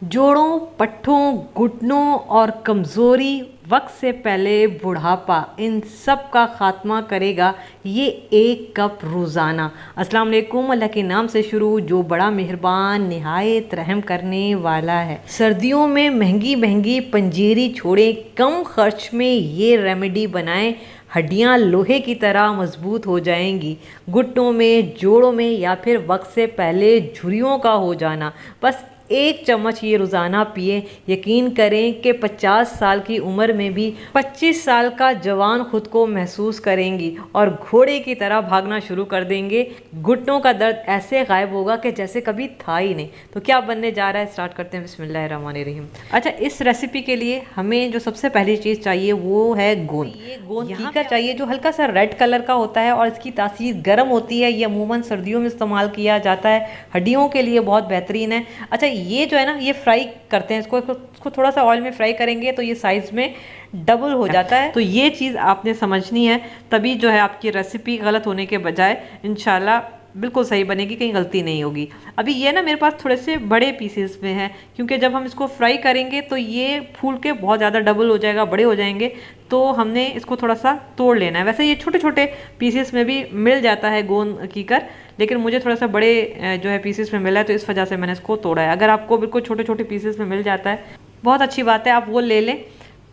जोड़ों, पट्ठों, घुटनों और कमज़ोरी, वक्त से पहले बुढ़ापा, इन सब का खात्मा करेगा ये एक कप रोज़ाना। अस्सलाम वालेकुम। अल्लाह के नाम से शुरू, जो बड़ा मेहरबान निहायत रहम करने वाला है। सर्दियों में महंगी महंगी पंजीरी छोड़ें, कम खर्च में ये रेमेडी बनाएं, हड्डियां लोहे की तरह मजबूत हो जाएंगी। घुटनों में, जोड़ों में या फिर वक्त से पहले झुर्रियों का हो जाना, बस 1 चम्मच ये रोज़ाना पिए। यकीन करें कि 50 साल की उम्र में भी 25 साल का जवान खुद को महसूस करेंगी और घोड़े की तरह भागना शुरू कर देंगे। घुटनों का दर्द ऐसे गायब होगा कि जैसे कभी था ही नहीं। तो क्या बनने जा रहा है, स्टार्ट करते हैं। बिस्मिल्लाहिर्रहमानिर्रहीम। अच्छा, इस रेसिपी के लिए हमें जो सबसे पहली चीज़ चाहिए वो है गोंद। ये गोंद कीकर चाहिए जो हल्का सा रेड कलर का होता है और इसकी तासीर गर्म होती है। ये अमूमन सर्दियों में इस्तेमाल किया जाता है, हड्डियों के लिए बहुत बेहतरीन है। अच्छा, ये जो है ना, ये फ्राई करते हैं, इसको थोड़ा सा ऑयल में फ्राई करेंगे तो ये साइज़ में डबल हो जाता है। तो ये चीज़ आपने समझनी है, तभी जो है आपकी रेसिपी गलत होने के बजाय इंशाल्लाह बिल्कुल सही बनेगी, कहीं गलती नहीं होगी। अभी ये ना मेरे पास थोड़े से बड़े पीसेस में है, क्योंकि जब हम इसको फ्राई करेंगे तो ये फूल के बहुत ज़्यादा डबल हो जाएगा, बड़े हो जाएंगे। तो हमने इसको थोड़ा सा तोड़ लेना है। वैसे ये छोटे छोटे पीसेस में भी मिल जाता है गोंद कीकर, लेकिन मुझे थोड़ा सा बड़े जो है पीसेस में मिला है, तो इस वजह से मैंने इसको तोड़ा है। अगर आपको बिल्कुल छोटे छोटे पीसेस में मिल जाता है, बहुत अच्छी बात है, आप वो ले लें,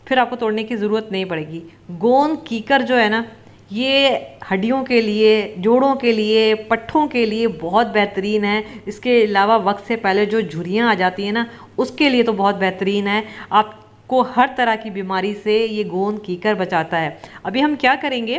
फिर आपको तोड़ने की ज़रूरत नहीं पड़ेगी। गोंद कीकर जो है ना, ये हड्डियों के लिए, जोड़ों के लिए, पट्ठों के लिए बहुत बेहतरीन है। इसके अलावा वक्त से पहले जो झुर्रियाँ आ जाती हैं ना, उसके लिए तो बहुत बेहतरीन है। आपको हर तरह की बीमारी से ये गोंद कीकर बचाता है। अभी हम क्या करेंगे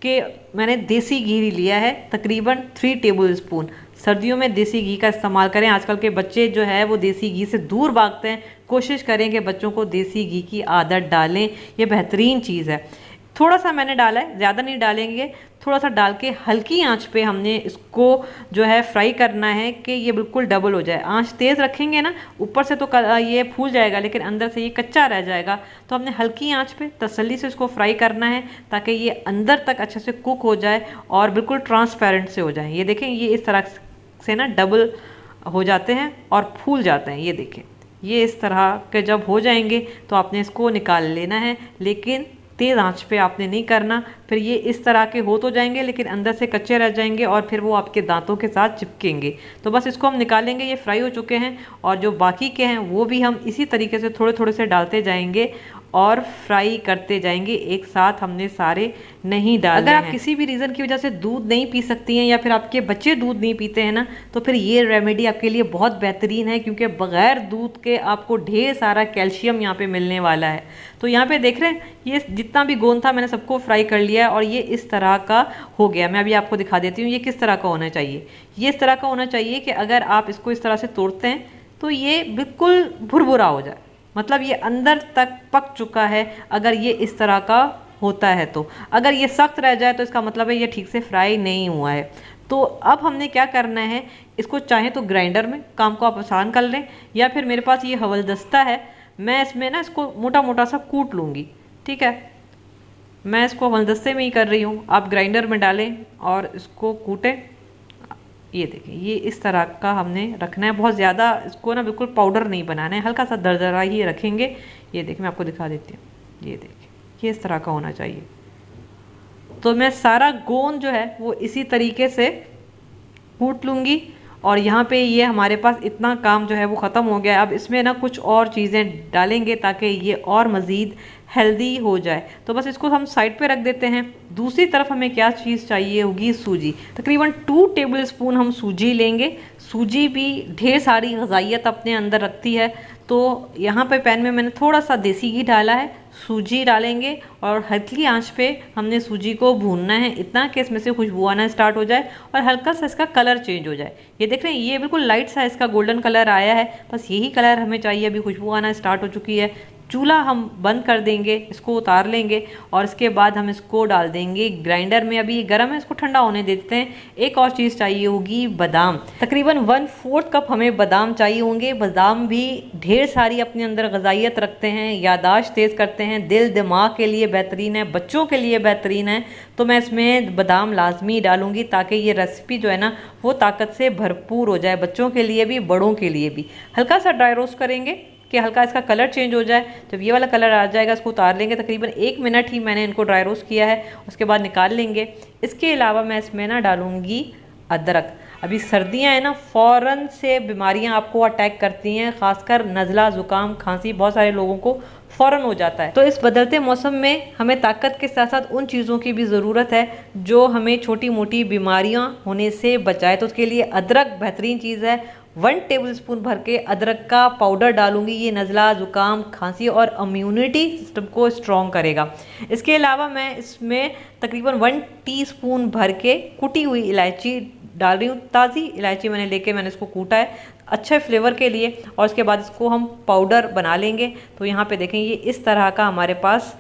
कि मैंने देसी घी लिया है, तकरीबन 3 टेबल स्पून। सर्दियों में देसी घी का इस्तेमाल करें। आजकल के बच्चे जो है वो देसी घी से दूर भागते हैं। कोशिश करें कि बच्चों को देसी घी की आदत डालें, ये बेहतरीन चीज़ है। थोड़ा सा मैंने डाला है, ज़्यादा नहीं डालेंगे, थोड़ा सा डाल के हल्की आंच पे हमने इसको जो है फ्राई करना है कि ये बिल्कुल डबल हो जाए। आंच तेज़ रखेंगे ना, ऊपर से तो ये फूल जाएगा लेकिन अंदर से ये कच्चा रह जाएगा। तो हमने हल्की आंच पे तसल्ली से इसको फ्राई करना है ताकि ये अंदर तक अच्छे से कुक हो जाए और बिल्कुल ट्रांसपेरेंट से हो जाए। ये देखें, ये इस तरह से ना डबल हो जाते हैं और फूल जाते हैं। ये देखें, ये इस तरह के जब हो जाएंगे तो आपने इसको निकाल लेना है, लेकिन तेज़ आंच पे आपने नहीं करना। फिर ये इस तरह के हो तो जाएंगे लेकिन अंदर से कच्चे रह जाएंगे और फिर वो आपके दांतों के साथ चिपकेंगे। तो बस इसको हम निकालेंगे। ये फ्राई हो चुके हैं और जो बाकी के हैं वो भी हम इसी तरीके से थोड़े थोड़े से डालते जाएंगे और फ्राई करते जाएंगे। एक साथ हमने सारे नहीं डालने हैं। अगर आप किसी भी रीज़न की वजह से दूध नहीं पी सकती हैं या फिर आपके बच्चे दूध नहीं पीते हैं ना, तो फिर ये रेमेडी आपके लिए बहुत बेहतरीन है, क्योंकि बग़ैर दूध के आपको ढेर सारा कैल्शियम यहाँ पे मिलने वाला है। तो यहाँ पे देख रहे हैं, ये जितना भी गोंद था मैंने सबको फ्राई कर लिया है और ये इस तरह का हो गया। मैं अभी आपको दिखा देती हूँ ये किस तरह का होना चाहिए। ये इस तरह का होना चाहिए कि अगर आप इसको इस तरह से तोड़ते हैं तो ये बिल्कुल भुरभुरा हो जाए, मतलब ये अंदर तक पक चुका है। अगर ये इस तरह का होता है तो, अगर ये सख्त रह जाए तो इसका मतलब है ये ठीक से फ्राई नहीं हुआ है। तो अब हमने क्या करना है, इसको चाहे तो ग्राइंडर में काम को आप आसान कर लें, या फिर मेरे पास ये हवलदस्ता है, मैं इसमें ना इसको मोटा मोटा सा कूट लूँगी। ठीक है, मैं इसको हवलदस्ते में ही कर रही हूँ, आप ग्राइंडर में डालें और इसको कूटें। ये देखें, ये इस तरह का हमने रखना है। बहुत ज़्यादा इसको ना बिल्कुल पाउडर नहीं बनाना है, हल्का सा दरदरा ही रखेंगे। ये देखें, मैं आपको दिखा देती हूँ। ये देखें, ये इस तरह का होना चाहिए। तो मैं सारा गोंद जो है वो इसी तरीके से कूट लूँगी और यहाँ पे ये हमारे पास इतना काम जो है वो ख़त्म हो गया है। अब इसमें ना कुछ और चीज़ें डालेंगे ताकि ये और मज़ीद हेल्दी हो जाए। तो बस इसको हम साइड पे रख देते हैं। दूसरी तरफ हमें क्या चीज़ चाहिए होगी, सूजी। तकरीबन 2 टेबल स्पून हम सूजी लेंगे। सूजी भी ढेर सारी ग़िज़ाइयत अपने अंदर रखती है। तो यहाँ पे पैन में मैंने थोड़ा सा देसी घी डाला है, सूजी डालेंगे और हल्की आंच पे हमने सूजी को भूनना है, इतना कि इसमें से खुशबू आना स्टार्ट हो जाए और हल्का सा इसका कलर चेंज हो जाए। ये देख रहे हैं, ये बिल्कुल लाइट सा इसका गोल्डन कलर आया है, बस यही कलर हमें चाहिए। अभी खुशबू आना स्टार्ट हो चुकी है। चूल्हा हम बंद कर देंगे, इसको उतार लेंगे और इसके बाद हम इसको डाल देंगे ग्राइंडर में। अभी गर्म है, इसको ठंडा होने देते हैं। एक और चीज़ चाहिए होगी बादाम, तकरीबन 1/4 कप हमें बादाम चाहिए होंगे। बादाम भी ढेर सारी अपने अंदर ग़िज़ाइयत रखते हैं, यादाश्त तेज़ करते हैं, दिल दिमाग के लिए बेहतरीन है, बच्चों के लिए बेहतरीन है। तो मैं इसमें बादाम लाजमी डालूंगी ताकि ये रेसिपी जो है ना वो ताकत से भरपूर हो जाए, बच्चों के लिए भी बड़ों के लिए भी। हल्का सा ड्राई रोस्ट करेंगे कि हल्का इसका कलर चेंज हो जाए। जब ये वाला कलर आ जाएगा इसको उतार लेंगे। तकरीबन 1 मिनट ही मैंने इनको ड्राई रोस्ट किया है, उसके बाद निकाल लेंगे। इसके अलावा मैं इसमें ना डालूंगी अदरक। अभी सर्दियां हैं ना, फ़ौरन से बीमारियां आपको अटैक करती हैं, ख़ासकर नज़ला, ज़ुकाम, खांसी बहुत सारे लोगों को फ़ौरन हो जाता है। तो इस बदलते मौसम में हमें ताकत के साथ साथ उन चीज़ों की भी ज़रूरत है जो हमें छोटी मोटी बीमारियां होने से बचाए। तो उसके लिए अदरक बेहतरीन चीज़ है। 1 टेबलस्पून भर के अदरक का पाउडर डालूंगी। ये नज़ला, ज़ुकाम, खांसी और इम्यूनिटी सिस्टम को स्ट्रॉन्ग करेगा। इसके अलावा मैं इसमें तकरीबन 1 टीस्पून भर के कुटी हुई इलायची डाल रही हूँ। ताज़ी इलायची मैंने इसको कूटा है अच्छे फ्लेवर के लिए। और उसके बाद इसको हम पाउडर बना लेंगे। तो यहाँ पे देखें, ये इस तरह का हमारे पास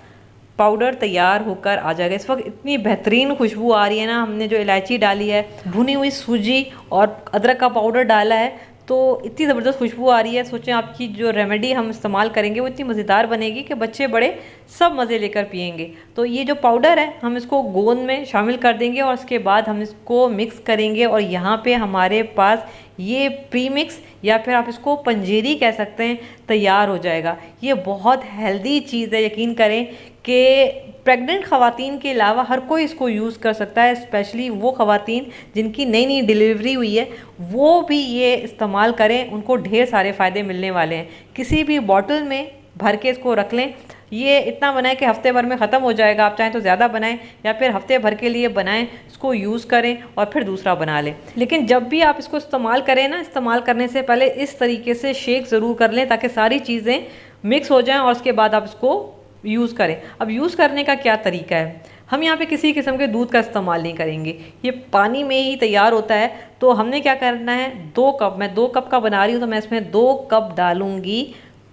पाउडर तैयार होकर आ जाएगा। इस वक्त इतनी बेहतरीन खुशबू आ रही है ना, हमने जो इलायची डाली है, भुनी हुई सूजी और अदरक का पाउडर डाला है, तो इतनी ज़बरदस्त खुशबू आ रही है। सोचें आपकी जो रेमेडी हम इस्तेमाल करेंगे वो इतनी मज़ेदार बनेगी कि बच्चे बड़े सब मज़े लेकर पियेंगे। तो ये जो पाउडर है हम इसको गोंद में शामिल कर देंगे और उसके बाद हम इसको मिक्स करेंगे। और यहाँ पे हमारे पास ये प्रीमिक्स या फिर आप इसको पंजीरी कह सकते हैं, तैयार हो जाएगा। ये बहुत हेल्दी चीज़ है, यकीन करें कि प्रेग्नेंट ख़वातीन के अलावा हर कोई इसको यूज़ कर सकता है। स्पेशली वो ख़वातीन जिनकी नई नई डिलीवरी हुई है वो भी ये इस्तेमाल करें, उनको ढेर सारे फ़ायदे मिलने वाले हैं। किसी भी बॉटल में भर के इसको रख लें। ये इतना बनाएं कि हफ्ते भर में ख़त्म हो जाएगा। आप चाहें तो ज़्यादा बनाएं या फिर हफ्ते भर के लिए बनाएं, इसको यूज़ करें और फिर दूसरा बना लें। लेकिन जब भी आप इसको इस्तेमाल करें ना, इस्तेमाल करने से पहले इस तरीके से शेक ज़रूर कर लें ताकि सारी चीज़ें मिक्स हो जाएं और उसके बाद आप इसको यूज़ करें। अब यूज़ करने का क्या तरीका है, हम यहाँ पे किसी किस्म के दूध का इस्तेमाल नहीं करेंगे, ये पानी में ही तैयार होता है। तो हमने क्या करना है, 2 कप, मैं 2 कप का बना रही हूँ तो मैं इसमें 2 कप डालूँगी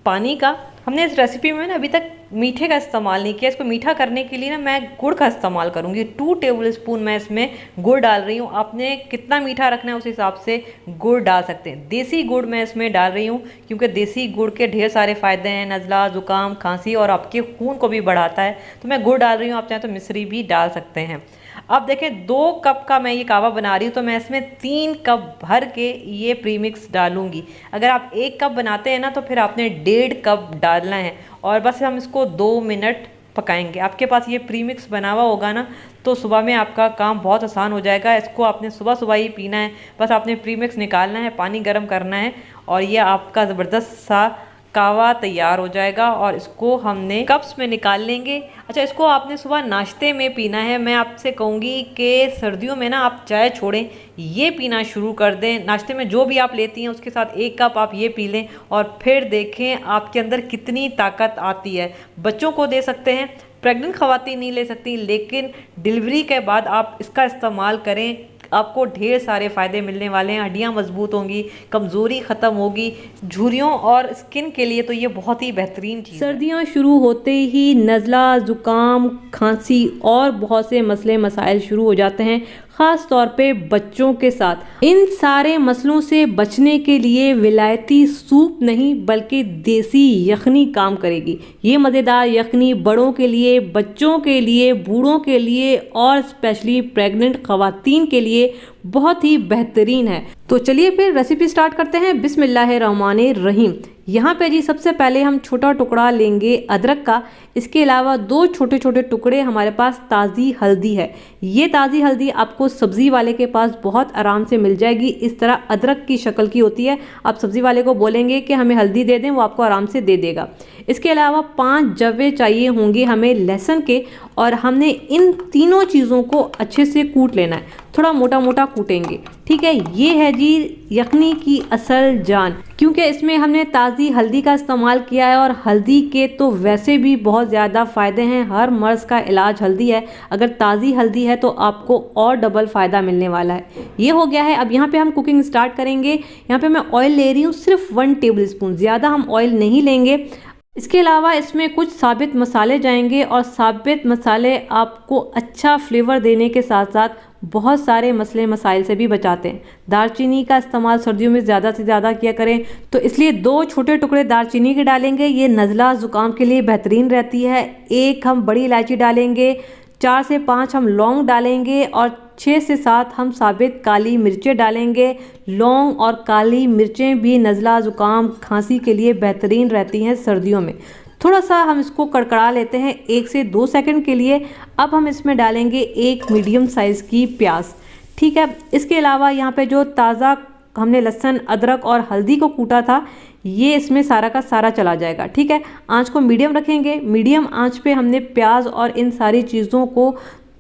पानी का। हमने इस रेसिपी में ना अभी तक मीठे का इस्तेमाल नहीं किया। इसको मीठा करने के लिए ना मैं गुड़ का इस्तेमाल करूँगी। 2 टेबलस्पून मैं इसमें गुड़ डाल रही हूँ। आपने कितना मीठा रखना है उस हिसाब से गुड़ डाल सकते हैं। देसी गुड़ मैं इसमें डाल रही हूँ क्योंकि देसी गुड़ के ढेर सारे फ़ायदे हैं, नज़ला, ज़ुकाम, खांसी और आपके खून को भी बढ़ाता है। तो मैं गुड़ डाल रही हूँ, आप चाहें तो मिश्री भी डाल सकते हैं। अब देखें 2 कप का मैं ये कावा बना रही हूँ तो मैं इसमें 3 कप भर के ये प्रीमिक्स डालूंगी। अगर आप 1 कप बनाते हैं ना तो फिर आपने 1.5 कप डालना है और बस हम इसको 2 मिनट पकाएंगे। आपके पास ये प्रीमिक्स बना हुआ होगा ना तो सुबह में आपका काम बहुत आसान हो जाएगा। इसको आपने सुबह सुबह ही पीना है, बस आपने प्रीमिक्स निकालना है, पानी गर्म करना है और ये आपका ज़बरदस्त सा कावा तैयार हो जाएगा और इसको हमने कप्स में निकाल लेंगे। अच्छा, इसको आपने सुबह नाश्ते में पीना है। मैं आपसे कहूँगी कि सर्दियों में ना आप चाय छोड़ें, ये पीना शुरू कर दें। नाश्ते में जो भी आप लेती हैं उसके साथ 1 कप आप ये पी लें और फिर देखें आपके अंदर कितनी ताकत आती है। बच्चों को दे सकते हैं, प्रेग्नेंट ख़वातीन नहीं ले सकती, लेकिन डिलीवरी के बाद आप इसका इस्तेमाल करें, आपको ढेर सारे फ़ायदे मिलने वाले हैं। हड्डियां मजबूत होंगी, कमज़ोरी ख़त्म होगी, झुर्रियों और स्किन के लिए तो ये बहुत ही बेहतरीन चीज़ है। सर्दियां शुरू होते ही नज़ला, ज़ुकाम, खांसी और बहुत से मसले मसाइल शुरू हो जाते हैं, ख़ास तौर पे बच्चों के साथ। इन सारे मसलों से बचने के लिए विलायती सूप नहीं बल्कि देसी यखनी काम करेगी। ये मज़ेदार यखनी बड़ों के लिए, बच्चों के लिए, बूढ़ों के लिए और स्पेशली प्रेग्नेंट ख़वातीन के लिए बहुत ही बेहतरीन है। तो चलिए फिर रेसिपी स्टार्ट करते हैं। बिस्मिल्लाहिर्रहमानिर्रहीम। यहाँ पे जी सबसे पहले हम छोटा टुकड़ा लेंगे अदरक का। इसके अलावा 2 छोटे छोटे टुकड़े हमारे पास ताज़ी हल्दी है। ये ताज़ी हल्दी आपको सब्ज़ी वाले के पास बहुत आराम से मिल जाएगी। इस तरह अदरक की शक्ल की होती है। आप सब्ज़ी वाले को बोलेंगे कि हमें हल्दी दे दें, वो आपको आराम से दे देगा। इसके अलावा 5 जवे चाहिए होंगे हमें लहसुन के और हमने इन तीनों चीज़ों को अच्छे से कूट लेना है, थोड़ा मोटा मोटा कूटेंगे, ठीक है। ये है जी यखनी की असल जान, क्योंकि इसमें हमने ताज़ी हल्दी का इस्तेमाल किया है और हल्दी के तो वैसे भी बहुत ज़्यादा फ़ायदे हैं। हर मर्ज़ का इलाज हल्दी है, अगर ताज़ी हल्दी है तो आपको और डबल फ़ायदा मिलने वाला है। ये हो गया है। अब यहाँ पे हम कुकिंग स्टार्ट करेंगे। यहाँ पे मैं ऑयल ले रही हूँ सिर्फ 1 टेबल स्पून, ज़्यादा हम ऑयल नहीं लेंगे। इसके अलावा इसमें कुछ साबित मसाले जाएंगे और साबित मसाले आपको अच्छा फ्लेवर देने के साथ साथ बहुत सारे मसले मसाइल से भी बचाते हैं। दालचीनी का इस्तेमाल सर्दियों में ज़्यादा से ज़्यादा किया करें, तो इसलिए 2 छोटे टुकड़े दालचीनी के डालेंगे, ये नज़ला ज़ुकाम के लिए बेहतरीन रहती है। 1 हम बड़ी इलायची डालेंगे, 4 से 5 हम लौंग डालेंगे और 6 से 7 हम साबित काली मिर्चें डालेंगे। लौंग और काली मिर्चें भी नज़ला ज़ुकाम खांसी के लिए बेहतरीन रहती हैं सर्दियों में। थोड़ा सा हम इसको कड़कड़ा लेते हैं 1 से 2 सेकंड के लिए। अब हम इसमें डालेंगे 1 मीडियम साइज़ की प्याज, ठीक है। इसके अलावा यहाँ पे जो ताज़ा हमने लहसुन, अदरक और हल्दी को कूटा था, ये इसमें सारा का सारा चला जाएगा, ठीक है। आंच को मीडियम रखेंगे। मीडियम आंच पे हमने प्याज और इन सारी चीज़ों को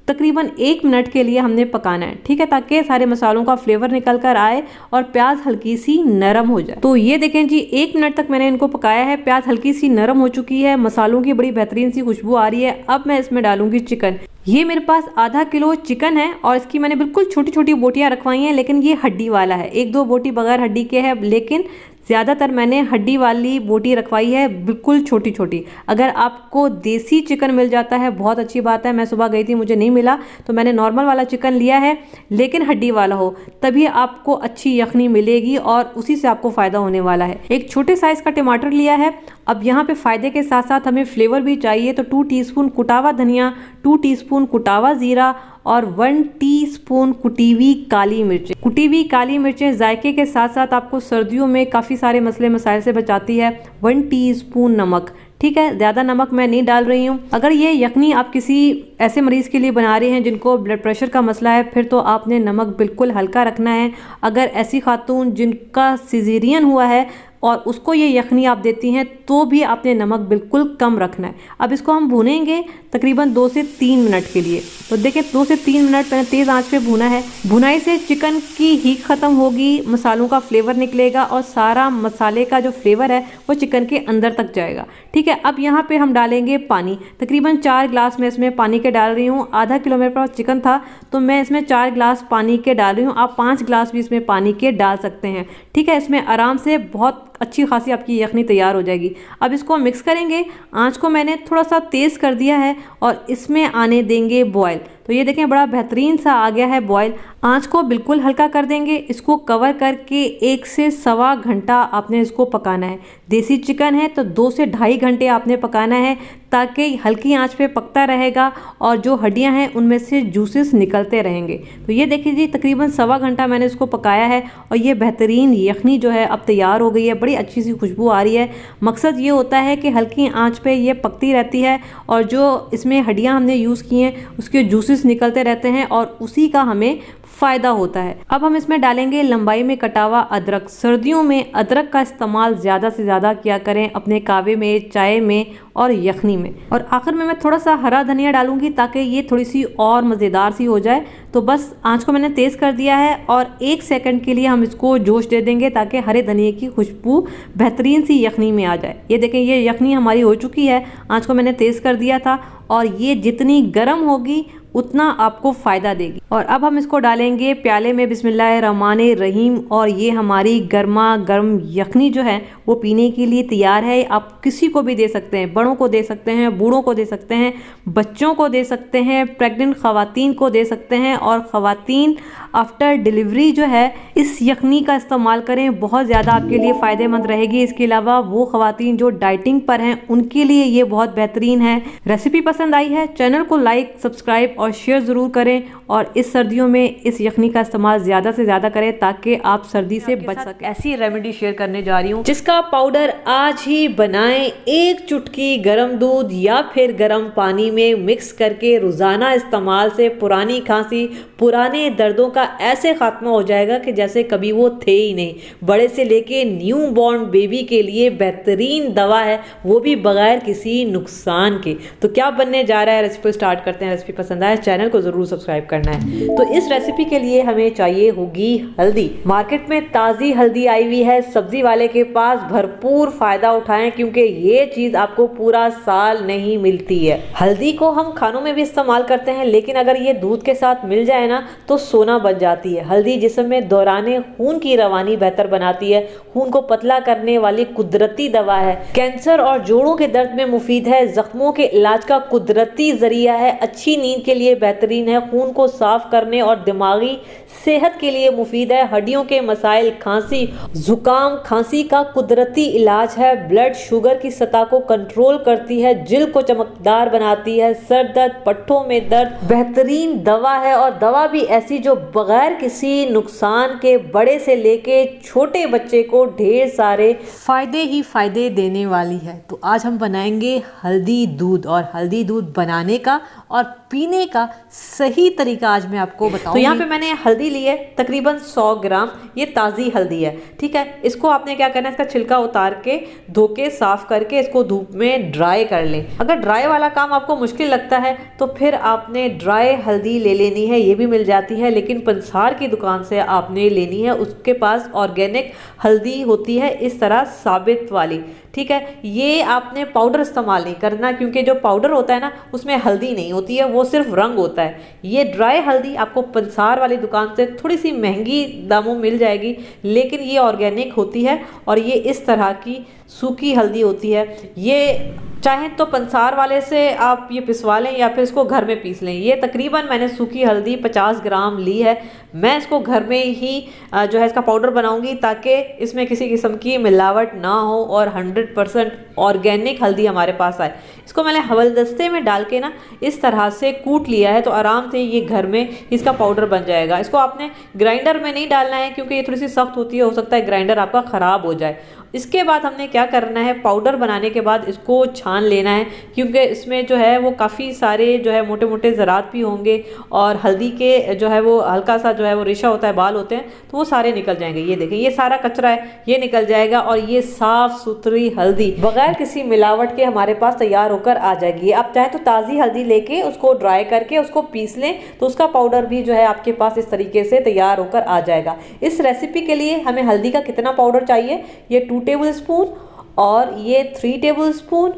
तकरीबन 1 मिनट के लिए हमने पकाना है, ठीक है, ताकि सारे मसालों का फ्लेवर निकल कर आए और प्याज हल्की सी नरम हो जाए। तो ये देखें जी, 1 मिनट तक मैंने इनको पकाया है, प्याज हल्की सी नरम हो चुकी है, मसालों की बड़ी बेहतरीन सी खुशबू आ रही है। अब मैं इसमें डालूंगी चिकन। ये मेरे पास आधा किलो चिकन है और इसकी मैंने बिल्कुल छोटी छोटी बोटियां रखवाई हैं, लेकिन ये हड्डी वाला है। 1-2 बोटी बगैर हड्डी के है, लेकिन ज़्यादातर मैंने हड्डी वाली बोटी रखवाई है, बिल्कुल छोटी छोटी। अगर आपको देसी चिकन मिल जाता है बहुत अच्छी बात है। मैं सुबह गई थी, मुझे नहीं मिला, तो मैंने नॉर्मल वाला चिकन लिया है, लेकिन हड्डी वाला हो, तभी आपको अच्छी यखनी मिलेगी और उसी से आपको फ़ायदा होने वाला है। 1 छोटे साइज़ का टमाटर लिया है। अब यहाँ पे फ़ायदे के साथ साथ हमें फ्लेवर भी चाहिए, तो 2 टीस्पून कुटा हुआ धनिया, 2 टीस्पून कुटा हुआ ज़ीरा और 1 टीस्पून कुटी हुई काली मिर्चें। कुटी हुई काली मिर्चें जायके के साथ साथ आपको सर्दियों में काफ़ी सारे मसले मसाइल से बचाती है। 1 टीस्पून नमक, ठीक है, ज़्यादा नमक मैं नहीं डाल रही हूँ। अगर ये यखनी आप किसी ऐसे मरीज़ के लिए बना रहे हैं जिनको ब्लड प्रेशर का मसला है, फिर तो आपने नमक बिल्कुल हल्का रखना है। अगर ऐसी खातून जिनका सिजेरियन हुआ है और उसको ये यखनी आप देती हैं, तो भी आपने नमक बिल्कुल कम रखना है। अब इसको हम भूनेंगे तकरीबन 2 से 3 मिनट के लिए। तो देखिए 2 से 3 मिनट मैंने तेज़ आंच पे भूना है। भुनाई से चिकन की हीट ख़त्म होगी, मसालों का फ्लेवर निकलेगा और सारा मसाले का जो फ्लेवर है वो चिकन के अंदर तक जाएगा, ठीक है। अब यहाँ पे हम डालेंगे पानी। तकरीबन 4 गिलास मैं इसमें पानी के डाल रही हूँ। आधा किलो मेरे पास चिकन था, तो मैं इसमें 4 गिलास पानी के डाल रही हूँ। आप 5 गिलास भी इसमें पानी के डाल सकते हैं, ठीक है। इसमें आराम से बहुत अच्छी खासी आपकी यखनी तैयार हो जाएगी। अब इसको मिक्स करेंगे। आंच को मैंने थोड़ा सा तेज़ कर दिया है और इसमें आने देंगे बॉयल। तो ये देखें बड़ा बेहतरीन सा आ गया है बॉयल। आंच को बिल्कुल हल्का कर देंगे। इसको कवर करके 1 से सवा घंटा आपने इसको पकाना है। देसी चिकन है तो 2 से ढाई घंटे आपने पकाना है, ताकि हल्की आंच पे पकता रहेगा और जो हड्डियां हैं उनमें से जूसेस निकलते रहेंगे। तो ये देखिए जी, तकरीबन सवा घंटा मैंने इसको पकाया है और ये बेहतरीन यखनी जो है अब तैयार हो गई है। बड़ी अच्छी सी खुशबू आ रही है। मकसद ये होता है कि हल्की आंच पे ये पकती रहती है और जो इसमें हड्डियां हमने यूज़ की हैं उसके जूसेस निकलते रहते हैं और उसी का हमें फ़ायदा होता है। अब हम इसमें डालेंगे लंबाई में कटा हुआ अदरक। सर्दियों में अदरक का इस्तेमाल ज़्यादा से ज़्यादा किया करें अपने कावे में, चाय में और यखनी में। और आखिर में मैं थोड़ा सा हरा धनिया डालूंगी ताकि ये थोड़ी सी और मज़ेदार सी हो जाए। तो बस आंच को मैंने तेज़ कर दिया है और 1 सेकंड के लिए हम इसको जोश दे देंगे ताकि हरे धनिए की खुशबू बेहतरीन सी यखनी में आ जाए। ये देखें, ये यखनी हमारी हो चुकी है। आंच को मैंने तेज़ कर दिया था और ये जितनी गर्म होगी उतना आपको फ़ायदा देगी। और अब हम इसको डालेंगे प्याले में बिस्मिल्लाहिर्रहमानिर्रहीम। और ये हमारी गर्मा गर्म यखनी जो है वो पीने के लिए तैयार है। आप किसी को भी दे सकते हैं, बड़ों को दे सकते हैं, बूढ़ों को दे सकते हैं, बच्चों को दे सकते हैं, प्रेग्नेंट ख़वातीन को दे सकते हैं। और ख़वातीन आफ्टर डिलीवरी जो है इस यखनी का इस्तेमाल करें, बहुत ज़्यादा आपके लिए फ़ायदेमंद रहेगी। इसके अलावा वो ख़वातीन जो डाइटिंग पर हैं उनके लिए ये बहुत बेहतरीन है। रेसिपी पसंद आई है, चैनल को लाइक, सब्सक्राइब और शेयर ज़रूर करें। और इस सर्दियों में इस यखनी का इस्तेमाल ज़्यादा से ज़्यादा करें ताकि आप सर्दी से बच सकें। ऐसी रेमेडी शेयर करने जा रही हूँ जिसका पाउडर आज ही बनाएं। 1 चुटकी गर्म दूध या फिर गर्म पानी में मिक्स करके रोज़ाना इस्तेमाल से पुरानी खांसी, पुराने दर्दों का ऐसे खात्मा हो जाएगा कि जैसे कभी वो थे ही नहीं। बड़े से लेके न्यू बॉर्न बेबी के लिए बेहतरीन दवा है, वो भी बगैर किसी नुकसान के। तो क्या बनने जा रहा है, रेसिपी स्टार्ट करते हैं। रेसिपी पसंद आए चैनल को ज़रूर सब्सक्राइब करें। करना है। तो इस रेसिपी के लिए हमें चाहिए होगी हल्दी। मार्केट में ताज़ी हल्दी आई हुई है, सब्जी वाले के पास भरपूर फायदा उठाएं क्योंकि ये चीज़ आपको पूरा साल नहीं मिलती है। हल्दी को हम खानों में भी इस्तेमाल करते हैं, लेकिन अगर ये दूध के साथ मिल जाए ना तो सोना बन जाती है। हल्दी जिस्म में दौराने खून की रवानी बेहतर बनाती है, खून को पतला करने वाली कुदरती दवा है, कैंसर और जोड़ों के दर्द में मुफीद है, जख्मों के इलाज का कुदरती जरिया है, अच्छी नींद के लिए बेहतरीन है, खून को साफ करने और दिमागी सेहत के लिए मुफीद है, हड्डियों के मसाइल, खांसी, जुकाम, खांसी का कुदरती इलाज है, ब्लड शुगर की सतह को कंट्रोल करती है, जिल्द को चमकदार बनाती है, सर दर्द, पट्टों में दर्द, बेहतरीन दवा है। और दवा भी ऐसी जो बगैर किसी नुकसान के बड़े से लेके छोटे बच्चे को ढेर सारे फायदे ही फायदे देने वाली है। तो आज हम बनाएंगे हल्दी दूध, और हल्दी दूध बनाने का और पीने का सही तरीका आज मैं आपको बताऊंगी। तो यहाँ पे मैंने हल्दी ली है तकरीबन 100 ग्राम, ये ताज़ी हल्दी है, ठीक है। इसको आपने क्या करना है, इसका छिलका उतार के धो के साफ करके इसको धूप में ड्राई कर लें। अगर ड्राई वाला काम आपको मुश्किल लगता है तो फिर आपने ड्राई हल्दी ले लेनी है, ये भी मिल जाती है, लेकिन पंसार की दुकान से आपने लेनी है। उसके पास ऑर्गेनिक हल्दी होती है इस तरह साबित वाली, ठीक है। ये आपने पाउडर इस्तेमाल नहीं करना क्योंकि जो पाउडर होता है ना उसमें हल्दी नहीं होती है, वो सिर्फ रंग होता है। ये ड्राई हल्दी आपको पंसार वाली दुकान से थोड़ी सी महंगी दामों मिल जाएगी, लेकिन ये ऑर्गेनिक होती है और ये इस तरह की सूखी हल्दी होती है। ये चाहें तो पंसार वाले से आप ये पिसवा लें या फिर इसको घर में पीस लें। ये तकरीबन मैंने सूखी हल्दी 50 ग्राम ली है। मैं इसको घर में ही जो है इसका पाउडर बनाऊंगी ताकि इसमें किसी किस्म की मिलावट ना हो और 100% ऑर्गेनिक हल्दी हमारे पास आए। इसको मैंने हवलदस्ते में डाल के ना इस तरह से कूट लिया है, तो आराम से ये घर में इसका पाउडर बन जाएगा। इसको आपने ग्राइंडर में नहीं डालना है क्योंकि ये थोड़ी सी सख्त होती है, हो सकता है ग्राइंडर आपका ख़राब हो जाए। इसके बाद हमने क्या करना है, पाउडर बनाने के बाद इसको छान लेना है क्योंकि इसमें जो है वो काफ़ी सारे जो है मोटे मोटे ज़रात भी होंगे और हल्दी के जो है वो हल्का सा जो है वो रेशा होता है, बाल होते हैं, तो वो सारे निकल जाएंगे। ये देखें, ये सारा कचरा है, ये निकल जाएगा और ये साफ़ सुथरी हल्दी बगैर किसी मिलावट के हमारे पास तैयार होकर आ जाएगी। आप चाहें तो ताज़ी हल्दी लेके उसको ड्राई करके उसको पीस लें तो उसका पाउडर भी जो है आपके पास इस तरीके से तैयार होकर आ जाएगा। इस रेसिपी के लिए हमें हल्दी का कितना पाउडर चाहिए, ये 2 टेबल स्पून और ये 3 टेबल स्पून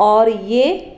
और ये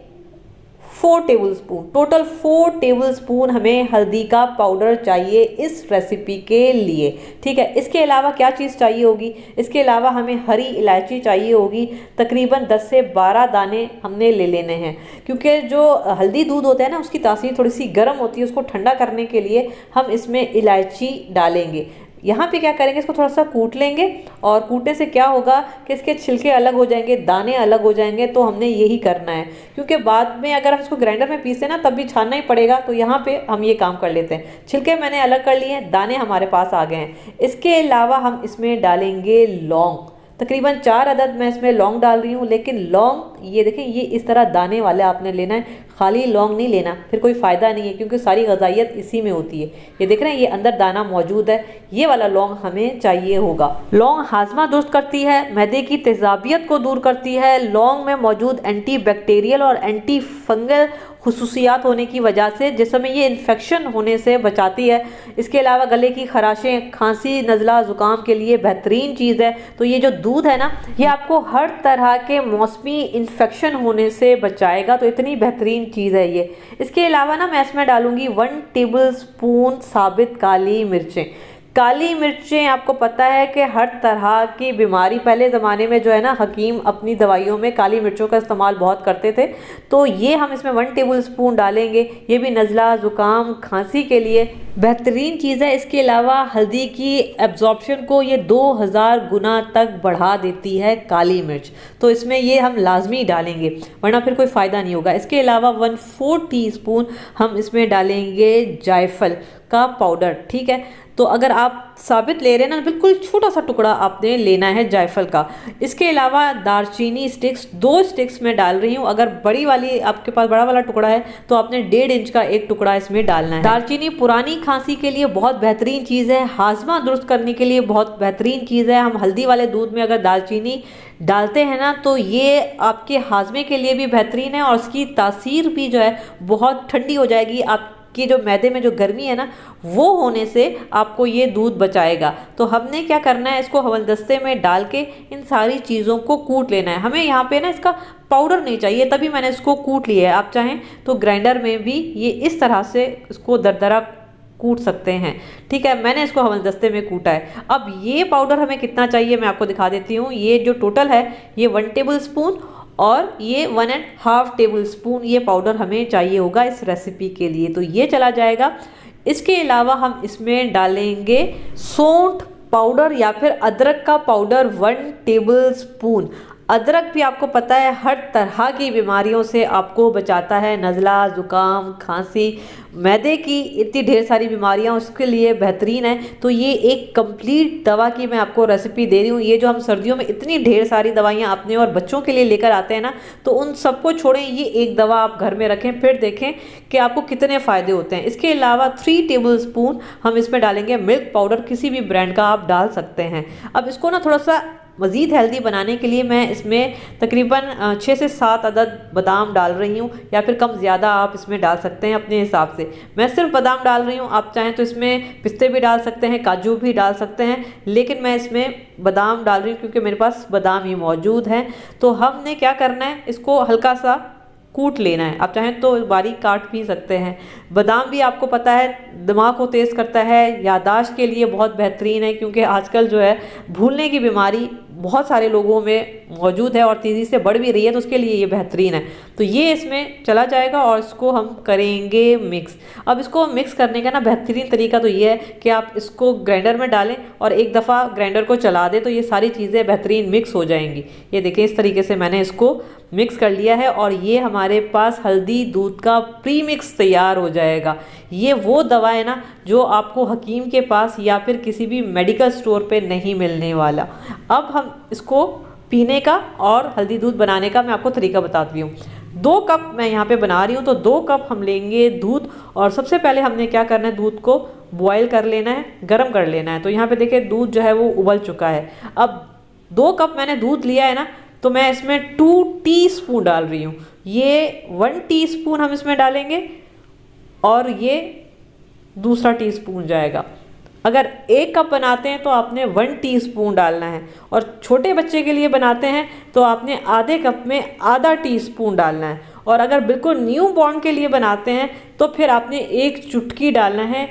4 table spoon, total 4 table spoon हमें हल्दी का पाउडर चाहिए इस रेसिपी के लिए, ठीक है। इसके अलावा क्या चीज़ चाहिए होगी, इसके अलावा हमें हरी इलायची चाहिए होगी, तकरीबन 10 से 12 दाने हमने ले लेने हैं क्योंकि जो हल्दी दूध होता है ना उसकी तासीर थोड़ी सी गर्म होती है, उसको ठंडा करने के लिए हम इसमें इलायची डालेंगे। यहाँ पे क्या करेंगे, इसको थोड़ा सा कूट लेंगे और कूटने से क्या होगा कि इसके छिलके अलग हो जाएंगे, दाने अलग हो जाएंगे। तो हमने यही करना है क्योंकि बाद में अगर हम इसको ग्राइंडर में पीसते ना तब भी छानना ही पड़ेगा, तो यहाँ पे हम ये काम कर लेते हैं। छिलके मैंने अलग कर लिए हैं, दाने हमारे पास आ गए हैं। इसके अलावा हम इसमें डालेंगे लौंग, तकरीबन 4 अदद मैं इसमें लौंग डाल रही हूँ, लेकिन लौंग ये देखें ये इस तरह दाने वाले आपने लेना है, खाली लौंग नहीं लेना, फिर कोई फ़ायदा नहीं है क्योंकि सारी ग़ज़ाइयत इसी में होती है। ये देख रहे हैं ये अंदर दाना मौजूद है, ये वाला लौंग हमें चाहिए होगा। लौंग हाजमा दुरुस्त करती है, मैदे की तेज़ाबियत को दूर करती है। लौंग में मौजूद एंटी बैक्टीरियल और एंटी फंगल खुसूसियात होने की वजह से जिसमें ये इन्फेक्शन होने से बचाती है। इसके अलावा गले की खराशें, खांसी, नज़ला, ज़ुकाम के लिए बेहतरीन चीज़ है। तो ये जो दूध है ना ये आपको हर तरह के मौसमी इन्फेक्शन होने से बचाएगा, तो इतनी बेहतरीन चीज़ है ये। इसके अलावा ना मैं इसमें डालूंगी 1 टेबल स्पून साबित काली मिर्चें। काली मिर्चें आपको पता है कि हर तरह की बीमारी, पहले ज़माने में जो है ना हकीम अपनी दवाइयों में काली मिर्चों का इस्तेमाल बहुत करते थे, तो ये हम इसमें 1 टेबल स्पून डालेंगे। ये भी नज़ला, ज़ुकाम, खांसी के लिए बेहतरीन चीज़ है। इसके अलावा हल्दी की एब्जॉर्प्शन को ये 2000 गुना तक बढ़ा देती है काली मिर्च, तो इसमें ये हम लाजमी डालेंगे वरना फिर कोई फ़ायदा नहीं होगा। इसके अलावा 1/4 टीस्पून हम इसमें डालेंगे जायफल का पाउडर, ठीक है। तो अगर आप साबित ले रहे हैं ना बिल्कुल छोटा सा टुकड़ा आपने लेना है जायफल का। इसके अलावा दारचीनी स्टिक्स 2 स्टिक्स में डाल रही हूँ। अगर बड़ी वाली आपके पास बड़ा वाला टुकड़ा है तो आपने 1.5 इंच का एक टुकड़ा इसमें डालना है। दारचीनी पुरानी खांसी के लिए बहुत बेहतरीन चीज़ है, हाजमा दुरुस्त करने के लिए बहुत बेहतरीन चीज़ है। हम हल्दी वाले दूध में अगर दालचीनी डालते हैं ना तो ये आपके हाजमे के लिए भी बेहतरीन है और उसकी तासीर भी जो है बहुत ठंडी हो जाएगी। आप आपकी जो मैदे में जो गर्मी है ना, वो होने से आपको ये दूध बचाएगा। तो हमने क्या करना है, इसको हवलदस्ते में डाल के इन सारी चीज़ों को कूट लेना है। हमें यहाँ पे ना इसका पाउडर नहीं चाहिए, तभी मैंने इसको कूट लिया है। आप चाहें तो ग्राइंडर में भी ये इस तरह से इसको दरदरा कूट सकते हैं। ठीक है, मैंने इसको हवलदस्ते में कूटा है। अब ये पाउडर हमें कितना चाहिए मैं आपको दिखा देती हूँ। ये जो टोटल है ये 1 टेबल स्पून और ये 1.5 टेबल स्पून ये पाउडर हमें चाहिए होगा इस रेसिपी के लिए, तो ये चला जाएगा। इसके अलावा हम इसमें डालेंगे सौंठ पाउडर या फिर अदरक का पाउडर 1 टेबल स्पून। अदरक भी आपको पता है हर तरह की बीमारियों से आपको बचाता है, नज़ला, ज़ुकाम, खांसी, मैदे की इतनी ढेर सारी बीमारियां उसके लिए बेहतरीन है। तो ये एक कंप्लीट दवा की मैं आपको रेसिपी दे रही हूँ। ये जो हम सर्दियों में इतनी ढेर सारी दवाइयाँ अपने और बच्चों के लिए लेकर आते हैं ना, तो उन सबको छोड़ें, ये एक दवा आप घर में रखें, फिर देखें कि आपको कितने फ़ायदे होते हैं। इसके अलावा 3 टेबल स्पून हम इसमें डालेंगे मिल्क पाउडर, किसी भी ब्रांड का आप डाल सकते हैं। अब इसको ना थोड़ा सा मज़ीद हेल्दी बनाने के लिए मैं इसमें तकरीबन 6 से 7 अदद बादाम डाल रही हूँ, या फिर कम ज़्यादा आप इसमें डाल सकते हैं अपने हिसाब से। मैं सिर्फ बादाम डाल रही हूँ, आप चाहें तो इसमें पिस्ते भी डाल सकते हैं, काजू भी डाल सकते हैं, लेकिन मैं इसमें बादाम डाल रही हूँ क्योंकि मेरे पास बादाम ही मौजूद हैं। तो हमने क्या करना है, इसको हल्का सा कूट लेना है। आप चाहें तो बारीक काट भी सकते हैं। बादाम भी आपको पता है दिमाग को तेज़ करता है, याददाश्त के लिए बहुत बेहतरीन है, क्योंकि आजकल जो है भूलने की बीमारी बहुत सारे लोगों में मौजूद है और तेज़ी से बढ़ भी रही है, तो उसके लिए ये बेहतरीन है। तो ये इसमें चला जाएगा और इसको हम करेंगे मिक्स। अब इसको मिक्स करने का ना बेहतरीन तरीका तो ये है कि आप इसको ग्राइंडर में डालें और एक दफ़ा ग्राइंडर को चला दें, तो ये सारी चीज़ें बेहतरीन मिक्स हो जाएंगी। ये देखें, इस तरीके से मैंने इसको मिक्स कर लिया है और ये हमारे पास हल्दी दूध का प्री मिक्स तैयार हो जाएगा। ये वो दवा है ना जो आपको हकीम के पास या फिर किसी भी मेडिकल स्टोर पे नहीं मिलने वाला। अब हम इसको पीने का और हल्दी दूध बनाने का मैं आपको तरीका बताती हूँ। 2 कप मैं यहाँ पे बना रही हूँ, तो 2 कप हम लेंगे दूध और सबसे पहले हमने क्या करना है, दूध को बॉयल कर लेना है, गर्म कर लेना है। तो यहाँ पे देखिए दूध जो है वो उबल चुका है। अब 2 कप मैंने दूध लिया है ना, तो मैं इसमें 2 टीस्पून डाल रही हूँ। ये 1 टीस्पून हम इसमें डालेंगे और ये दूसरा टीस्पून जाएगा। अगर 1 कप बनाते हैं तो आपने 1 टीस्पून डालना है, और छोटे बच्चे के लिए बनाते हैं तो आपने आधे कप में आधा टीस्पून डालना है, और अगर बिल्कुल न्यू बॉर्न के लिए बनाते हैं तो फिर आपने 1 चुटकी डालना है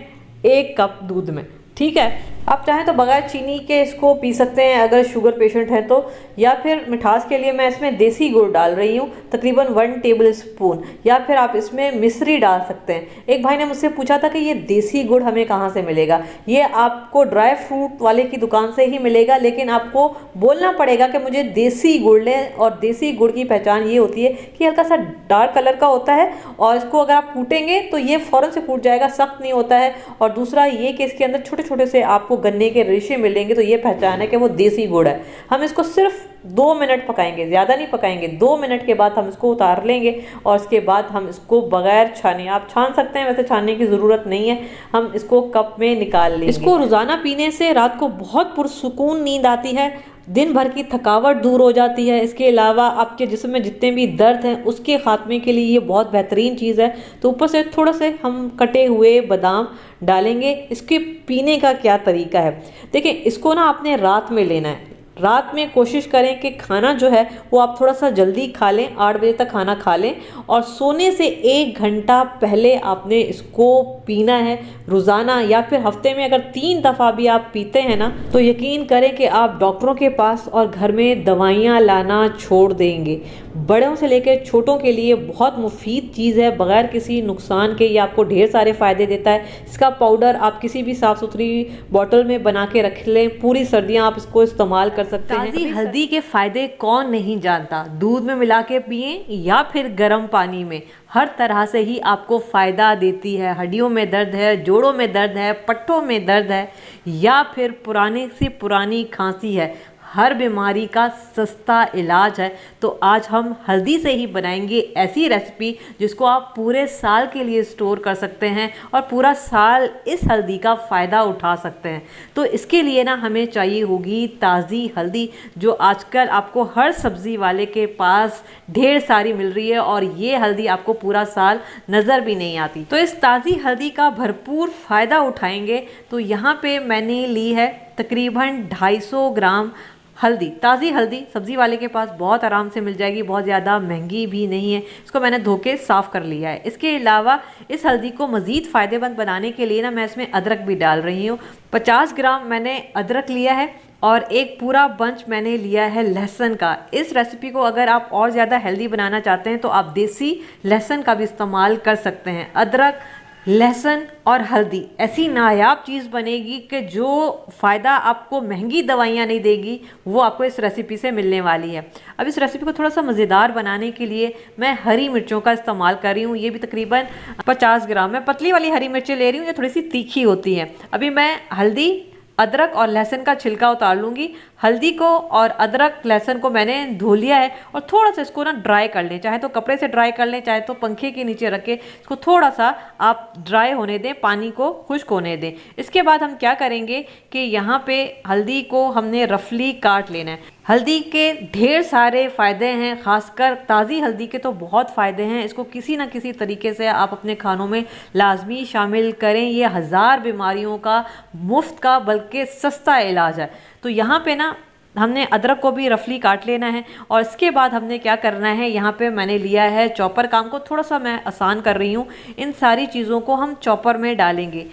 1 कप दूध में। ठीक है, आप चाहें तो बगैर चीनी के इसको पी सकते हैं अगर शुगर पेशेंट है तो, या फिर मिठास के लिए मैं इसमें देसी गुड़ डाल रही हूँ तकरीबन 1 टेबल स्पून, या फिर आप इसमें मिश्री डाल सकते हैं। एक भाई ने मुझसे पूछा था कि ये देसी गुड़ हमें कहाँ से मिलेगा। ये आपको ड्राई फ्रूट वाले की दुकान से ही मिलेगा, लेकिन आपको बोलना पड़ेगा कि मुझे देसी गुड़ लें, और देसी गुड़ की पहचान ये होती है कि हल्का सा डार्क कलर का होता है, और इसको अगर आप कूटेंगे तो ये फ़ौरन से फूट जाएगा, सख्त नहीं होता है। और दूसरा ये कि इसके अंदर छोटे छोटे से आपको गन्ने के रेशे मिलेंगे, तो ये पहचान है कि वो देसी गुड़ है। हम इसको सिर्फ 2 मिनट पकाएंगे, ज़्यादा नहीं पकाएंगे। 2 मिनट के बाद हम इसको उतार लेंगे और इसके बाद हम इसको बगैर छाने, आप छान सकते हैं, वैसे छानने की ज़रूरत नहीं है, हम इसको कप में निकाल लेंगे। इसको रोज़ाना पीने से रात को बहुत पुरसुकून नींद आती है, दिन भर की थकावट दूर हो जाती है। इसके अलावा आपके जिस्म में जितने भी दर्द हैं उसके खात्मे के लिए ये बहुत बेहतरीन चीज़ है। तो ऊपर से थोड़ा से हम कटे हुए बादाम डालेंगे। इसके पीने का क्या तरीका है, देखिए इसको ना आपने रात में लेना है। रात में कोशिश करें कि खाना जो है वो आप थोड़ा सा जल्दी खा लें, 8 बजे तक खाना खा लें, और सोने से 1 घंटा पहले आपने इसको पीना है रोज़ाना, या फिर हफ्ते में अगर 3 दफ़ा भी आप पीते हैं ना, तो यकीन करें कि आप डॉक्टरों के पास और घर में दवाइयाँ लाना छोड़ देंगे। बड़ों से लेकर छोटों के लिए बहुत मुफीद चीज़ है, बगैर किसी नुकसान के। ये आपको ढेर सारे फ़ायदे देता है। इसका पाउडर आप किसी भी साफ़ सुथरी बॉटल में बना के रख लें, पूरी सर्दियाँ आप इसको इस्तेमाल कर सकते हैं। ताज़ी हल्दी के फ़ायदे कौन नहीं जानता। दूध में मिला के पिएं या फिर गर्म पानी में, हर तरह से ही आपको फ़ायदा देती है। हड्डियों में दर्द है, जोड़ों में दर्द है, पट्टों में दर्द है, या फिर पुराने से पुरानी खांसी है, हर बीमारी का सस्ता इलाज है। तो आज हम हल्दी से ही बनाएंगे ऐसी रेसिपी जिसको आप पूरे साल के लिए स्टोर कर सकते हैं और पूरा साल इस हल्दी का फ़ायदा उठा सकते हैं। तो इसके लिए ना हमें चाहिए होगी ताज़ी हल्दी, जो आजकल आपको हर सब्ज़ी वाले के पास ढेर सारी मिल रही है और ये हल्दी आपको पूरा साल नज़र भी नहीं आती। तो इस ताज़ी हल्दी का भरपूर फ़ायदा उठाएंगे। तो यहाँ पे मैंने ली है तकरीबन 250 ग्राम हल्दी। ताज़ी हल्दी सब्ज़ी वाले के पास बहुत आराम से मिल जाएगी, बहुत ज़्यादा महंगी भी नहीं है। इसको मैंने धो के साफ़ कर लिया है। इसके अलावा इस हल्दी को मज़ीद फ़ायदेमंद बनाने के लिए ना मैं इसमें अदरक भी डाल रही हूँ। 50 ग्राम मैंने अदरक लिया है और एक पूरा बंच मैंने लिया है लहसुन का। इस रेसिपी को अगर आप और ज़्यादा हेल्दी बनाना चाहते हैं तो आप देसी लहसुन का भी इस्तेमाल कर सकते हैं। अदरक, लहसुन और हल्दी ऐसी नायाब चीज़ बनेगी कि जो फ़ायदा आपको महंगी दवाइयाँ नहीं देगी वो आपको इस रेसिपी से मिलने वाली है। अब इस रेसिपी को थोड़ा सा मज़ेदार बनाने के लिए मैं हरी मिर्चों का इस्तेमाल कर रही हूँ। ये भी तकरीबन 50 ग्राम। मैं पतली वाली हरी मिर्चें ले रही हूँ, ये थोड़ी सी तीखी होती है। अभी मैं हल्दी, अदरक और लहसुन का छिलका उतार लूँगी। हल्दी को और अदरक लहसुन को मैंने धो लिया है और थोड़ा सा इसको ना ड्राई कर लें, चाहे तो कपड़े से ड्राई कर लें, चाहे तो पंखे के नीचे रख के इसको थोड़ा सा आप ड्राई होने दें, पानी को खुश्क होने दें। इसके बाद हम क्या करेंगे कि यहाँ पे हल्दी को हमने रफली काट लेना है। हल्दी के ढेर सारे फ़ायदे हैं, ख़ासकर ताज़ी हल्दी के तो बहुत फ़ायदे हैं। इसको किसी ना किसी तरीके से आप अपने खानों में लाजमी शामिल करें। ये 1000 बीमारियों का मुफ्त का बल्कि सस्ता इलाज है। तो यहाँ पे ना हमने अदरक को भी रफली काट लेना है और इसके बाद हमने क्या करना है, यहाँ पे मैंने लिया है चॉपर। काम को थोड़ा सा मैं आसान कर रही हूँ। इन सारी चीज़ों को हम चॉपर में डालेंगे।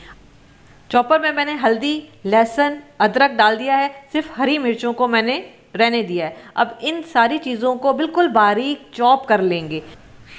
चॉपर में मैंने हल्दी, लहसुन, अदरक डाल दिया है, सिर्फ हरी मिर्चों को मैंने रहने दिया है। अब इन सारी चीज़ों को बिल्कुल बारीक चॉप कर लेंगे।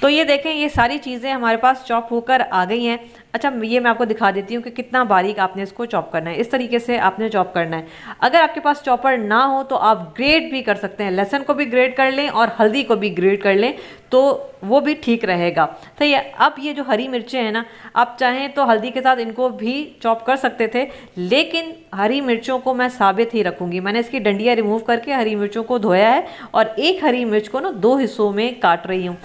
तो ये देखें, ये सारी चीज़ें हमारे पास चॉप होकर आ गई हैं। अच्छा, ये मैं आपको दिखा देती हूँ कि कितना बारीक आपने इसको चॉप करना है। इस तरीके से आपने चॉप करना है। अगर आपके पास चॉपर ना हो तो आप ग्रेट भी कर सकते हैं। लहसुन को भी ग्रेट कर लें और हल्दी को भी ग्रेट कर लें तो वो भी ठीक रहेगा। तो ये अब ये जो हरी मिर्चें हैं ना, आप चाहें तो हल्दी के साथ इनको भी चॉप कर सकते थे, लेकिन हरी मिर्चों को मैं साबित ही रखूँगी। मैंने इसकी डंडियाँ रिमूव करके हरी मिर्चों को धोया है और एक हरी मिर्च को ना 2 हिस्सों में काट रही हूँ।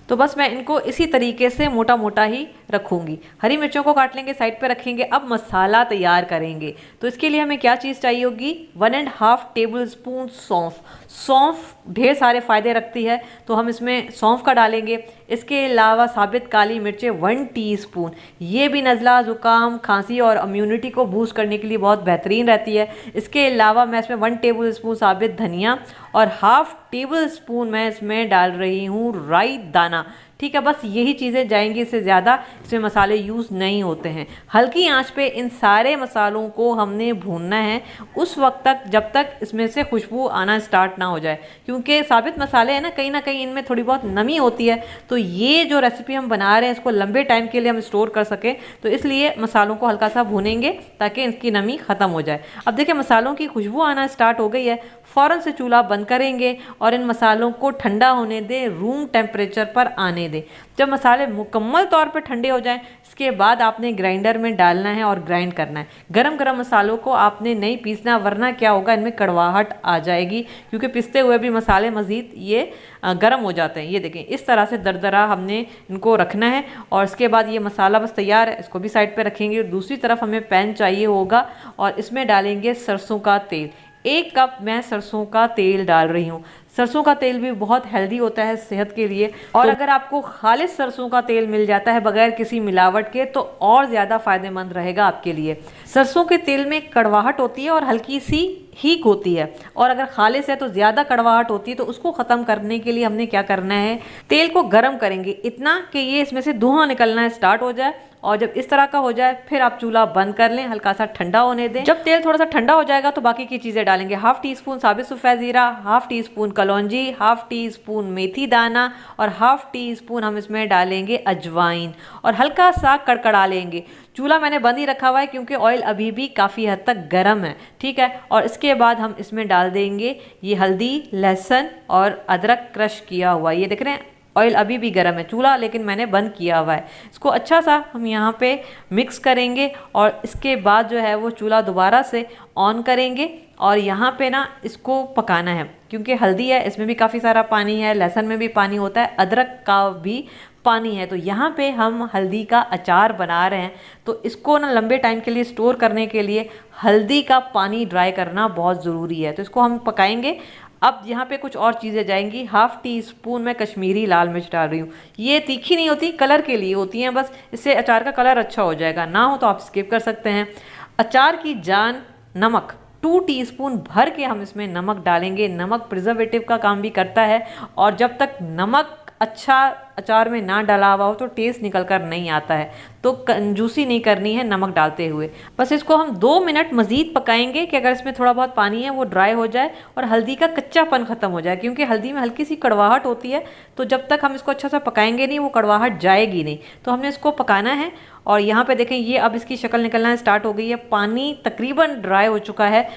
तो बस मैं इनको इसी तरीके से मोटा मोटा ही रखूँगी। हरी मिर्चों को काट लेंगे, साइड पे रखेंगे। अब मसाला तैयार करेंगे। तो इसके लिए हमें क्या चीज़ चाहिए होगी, 1.5 टेबल स्पून सौंफ। सौंफ ढेर सारे फ़ायदे रखती है तो हम इसमें सौंफ का डालेंगे। इसके अलावा साबित काली मिर्चें 1 टीस्पून। ये भी नज़ला, ज़ुकाम, खांसी और इम्यूनिटी को बूस्ट करने के लिए बहुत बेहतरीन रहती है। इसके अलावा मैं इसमें 1 टेबल स्पून साबित धनिया और 1/2 टेबल स्पून मैं इसमें डाल रही हूँ राई दाना। ठीक है, बस यही चीज़ें जाएंगी, इससे ज़्यादा इसमें मसाले यूज़ नहीं होते हैं। हल्की आंच पे इन सारे मसालों को हमने भूनना है उस वक्त तक जब तक इसमें से खुशबू आना स्टार्ट ना हो जाए, क्योंकि साबित मसाले हैं ना कहीं इनमें थोड़ी बहुत नमी होती है। तो ये जो रेसिपी हम बना रहे हैं इसको लंबे टाइम के लिए हम स्टोर कर सकें, तो इसलिए मसालों को हल्का सा भूनेंगे ताकि इसकी नमी ख़त्म हो जाए। अब देखिए, मसालों की खुशबू आना स्टार्ट हो गई है। फ़ौरन से चूल्हा बंद करेंगे और इन मसालों को ठंडा होने दें, रूम टेम्परेचर पर आने दें। जब मसाले मुकम्मल तौर पर ठंडे हो जाएं, इसके बाद आपने ग्राइंडर में डालना है और ग्राइंड करना है। गरम गरम मसालों को आपने नहीं पीसना, वरना क्या होगा, इनमें कड़वाहट आ जाएगी, क्योंकि पिसते हुए भी मसाले मज़ीद ये गर्म हो जाते हैं। ये देखें, इस तरह से दरदरा हमने इनको रखना है और इसके बाद ये मसाला बस तैयार है। इसको भी साइड पे रखेंगे। दूसरी तरफ हमें पैन चाहिए होगा और इसमें डालेंगे सरसों का तेल। 1 कप मैं सरसों का तेल डाल रही हूँ। सरसों का तेल भी बहुत हेल्दी होता है सेहत के लिए, और अगर आपको खालिस सरसों का तेल मिल जाता है बगैर किसी मिलावट के तो और ज़्यादा फ़ायदेमंद रहेगा आपके लिए। सरसों के तेल में कड़वाहट होती है और हल्की सी हीक होती है, और अगर खालिस है तो ज़्यादा कड़वाहट होती है। तो उसको ख़त्म करने के लिए हमने क्या करना है, तेल को गर्म करेंगे इतना कि ये इसमें से धुआं निकलना स्टार्ट हो जाए, और जब इस तरह का हो जाए फिर आप चूल्हा बंद कर लें, हल्का सा ठंडा होने दें। जब तेल थोड़ा सा ठंडा हो जाएगा तो बाकी की चीज़ें डालेंगे। 1/2 टीस्पून साबित सफ़ेद ज़ीरा, 1/2 टीस्पून कलौंजी, 1/2 टीस्पून मेथी दाना और 1/2 टीस्पून हम इसमें डालेंगे अजवाइन, और हल्का सा कड़कड़ा लेंगे। चूल्हा मैंने बंद ही रखा हुआ है क्योंकि ऑयल अभी भी काफ़ी हद तक गर्म है। ठीक है, और इसके बाद हम इसमें डाल देंगे ये हल्दी, लहसुन और अदरक क्रश किया हुआ। ये देख रहे हैं, ऑयल अभी भी गर्म है चूल्हा, लेकिन मैंने बंद किया हुआ है। इसको अच्छा सा हम यहाँ पे मिक्स करेंगे और इसके बाद जो है वो चूल्हा दोबारा से ऑन करेंगे और यहाँ पे ना इसको पकाना है, क्योंकि हल्दी है इसमें भी काफ़ी सारा पानी है, लहसुन में भी पानी होता है, अदरक का भी पानी है। तो यहाँ पे हम हल्दी का अचार बना रहे हैं, तो इसको ना लंबे टाइम के लिए स्टोर करने के लिए हल्दी का पानी ड्राई करना बहुत ज़रूरी है। तो इसको हम पकाएंगे। अब यहाँ पे कुछ और चीज़ें जाएंगी। हाफ़ टी स्पून मैं कश्मीरी लाल मिर्च डाल रही हूँ। ये तीखी नहीं होती, कलर के लिए होती हैं बस, इससे अचार का कलर अच्छा हो जाएगा। ना हो तो आप स्किप कर सकते हैं। अचार की जान नमक 2 टीस्पून भर के हम इसमें नमक डालेंगे। नमक प्रिजर्वेटिव का काम भी करता है, और जब तक नमक अच्छा अचार में ना डाला हुआ हो तो टेस्ट निकल कर नहीं आता है। तो कंजूसी नहीं करनी है नमक डालते हुए। बस इसको हम 2 मिनट मज़ीद पकाएंगे कि अगर इसमें थोड़ा बहुत पानी है वो ड्राई हो जाए और हल्दी का कच्चापन ख़त्म हो जाए, क्योंकि हल्दी में हल्की सी कड़वाहट होती है। तो जब तक हम इसको अच्छा सा पकाएंगे नहीं वो कड़वाहट जाएगी नहीं। तो हमने इसको पकाना है। और यहाँ पे देखें, ये अब इसकी शक्ल निकलना स्टार्ट हो गई है, पानी तकरीबन ड्राई हो चुका है।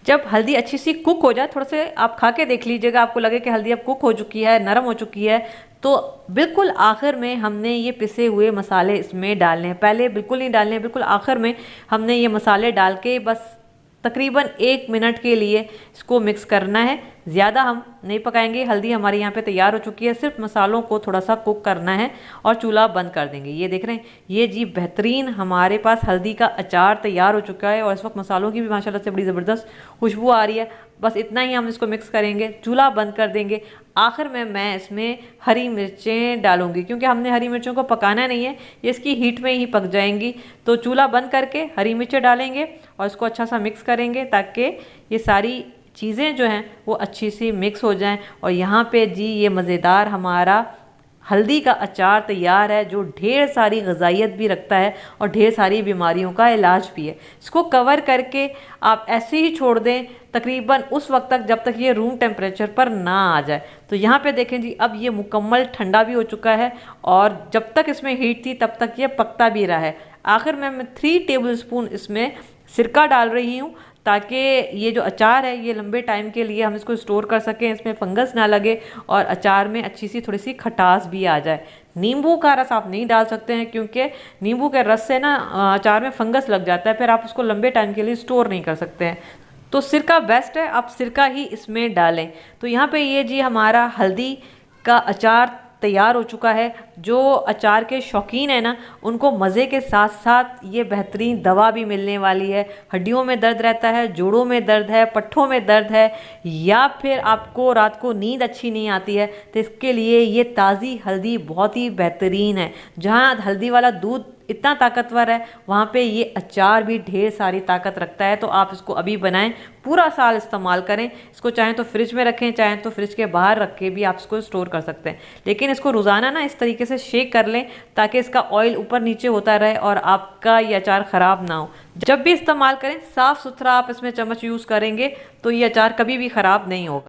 जब हल्दी अच्छी सी कुक हो जाए, थोड़ा से आप खा के देख लीजिएगा, आपको लगे कि हल्दी अब कुक हो चुकी है, नरम हो चुकी है, तो बिल्कुल आखिर में हमने ये पिसे हुए मसाले इसमें डालने हैं। पहले बिल्कुल नहीं डालने हैं, बिल्कुल आखिर में हमने ये मसाले डाल के बस तकरीबन 1 मिनट के लिए इसको मिक्स करना है। ज़्यादा हम नहीं पकाएंगे। हल्दी हमारी यहाँ पे तैयार हो चुकी है, सिर्फ मसालों को थोड़ा सा कुक करना है और चूल्हा बंद कर देंगे। ये देख रहे हैं, ये जी बेहतरीन हमारे पास हल्दी का अचार तैयार हो चुका है, और इस वक्त मसालों की भी माशाल्लाह से बड़ी ज़बरदस्त खुशबू आ रही है। बस इतना ही हम इसको मिक्स करेंगे, चूल्हा बंद कर देंगे। आखिर में मैं इसमें हरी मिर्चें डालूंगी, क्योंकि हमने हरी मिर्चों को पकाना नहीं है, ये इसकी हीट में ही पक जाएंगी। तो चूल्हा बंद करके हरी मिर्चें डालेंगे और इसको अच्छा सा मिक्स करेंगे, ताकि ये सारी चीज़ें जो हैं वो अच्छी सी मिक्स हो जाएं। और यहाँ पे जी ये मज़ेदार हमारा हल्दी का अचार तैयार है, जो ढेर सारी ग़िज़ाइयत भी रखता है और ढेर सारी बीमारियों का इलाज भी है। इसको कवर करके आप ऐसे ही छोड़ दें तकरीबन उस वक्त तक जब तक ये रूम टेम्परेचर पर ना आ जाए। तो यहाँ पे देखें जी, अब ये मुकम्मल ठंडा भी हो चुका है, और जब तक इसमें हीट थी तब तक ये पकता भी रहा है। आखिर में मैं 3 टेबल स्पून इसमें सिरका डाल रही हूँ, ताकि ये जो अचार है ये लंबे टाइम के लिए हम इसको स्टोर कर सकें, इसमें फंगस ना लगे और अचार में अच्छी सी थोड़ी सी खटास भी आ जाए। नींबू का रस आप नहीं डाल सकते हैं, क्योंकि नींबू के रस से ना अचार में फंगस लग जाता है, फिर आप उसको लंबे टाइम के लिए स्टोर नहीं कर सकते हैं। तो सिरका बेस्ट है, आप सिरका ही इसमें डालें। तो यहाँ पे ये जी हमारा हल्दी का अचार तैयार हो चुका है। जो अचार के शौकीन है ना, उनको मज़े के साथ साथ ये बेहतरीन दवा भी मिलने वाली है। हड्डियों में दर्द रहता है, जोड़ों में दर्द है, पट्ठों में दर्द है, या फिर आपको रात को नींद अच्छी नहीं आती है, तो इसके लिए ये ताज़ी हल्दी बहुत ही बेहतरीन है। जहाँ हल्दी वाला दूध इतना ताकतवर है, वहाँ पे ये अचार भी ढेर सारी ताकत रखता है। तो आप इसको अभी बनाएं, पूरा साल इस्तेमाल करें। इसको चाहें तो फ्रिज में रखें, चाहें तो फ्रिज के बाहर रख के भी आप इसको स्टोर कर सकते हैं। लेकिन इसको रोज़ाना ना इस तरीके से शेक कर लें, ताकि इसका ऑयल ऊपर नीचे होता रहे और आपका ये अचार ख़राब ना हो। जब भी इस्तेमाल करें साफ़ सुथरा आप इसमें चम्मच यूज़ करेंगे, तो ये अचार कभी भी ख़राब नहीं होगा।